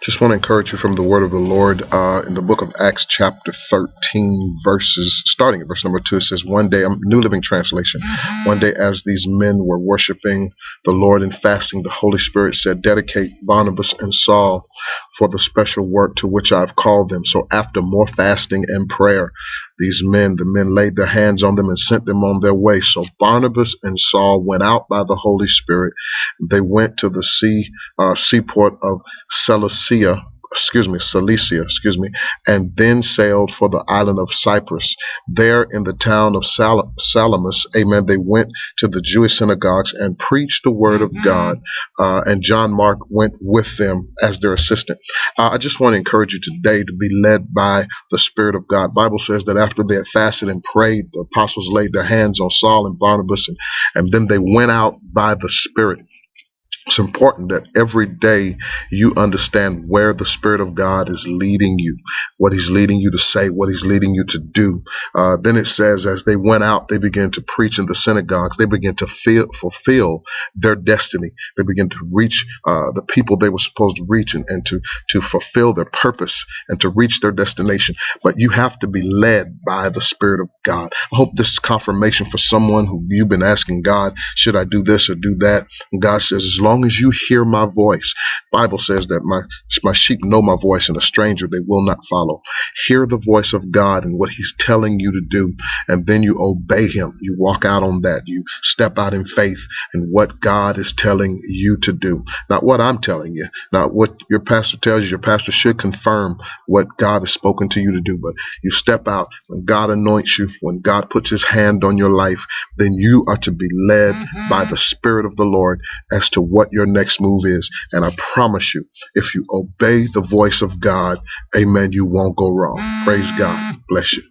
Just want to encourage you from the word of the Lord in the book of Acts, chapter 13, starting at verse number 2. It says, one day, New Living Translation, one day as these men were worshiping the Lord and fasting, the Holy Spirit said, dedicate Barnabas and Saul for the special work to which I've called them. So after more fasting and prayer, the men laid their hands on them and sent them on their way. So Barnabas and Saul went out by the Holy Spirit. They went to the seaport of Cilicia, and then sailed for the island of Cyprus. There in the town of Salamis, amen, they went to the Jewish synagogues and preached the word of God, and John Mark went with them as their assistant. I just want to encourage you today to be led by the Spirit of God. The Bible says that after they had fasted and prayed, the apostles laid their hands on Saul and Barnabas, and then they went out by the Spirit. It's important that every day you understand where the Spirit of God is leading you, what He's leading you to say, what He's leading you to do. Then it says, as they went out, they began to preach in the synagogues. They began to fulfill their destiny. They began to reach the people they were supposed to reach and to fulfill their purpose and to reach their destination. But you have to be led by the Spirit of God. I hope this is confirmation for someone who you've been asking God, should I do this or do that? And God says, as long as you hear my voice, the Bible says that my sheep know my voice, and a stranger they will not follow. Hear the voice of God and what He's telling you to do, and then you obey Him. You walk out on that. You step out in faith in what God is telling you to do. Not what I'm telling you, not what your pastor tells you. Your pastor should confirm what God has spoken to you to do, but you step out. When God anoints you, when God puts His hand on your life, then you are to be led by the Spirit of the Lord as to what your next move is. And I promise you, if you obey the voice of God, amen, you won't go wrong. Praise God. Bless you.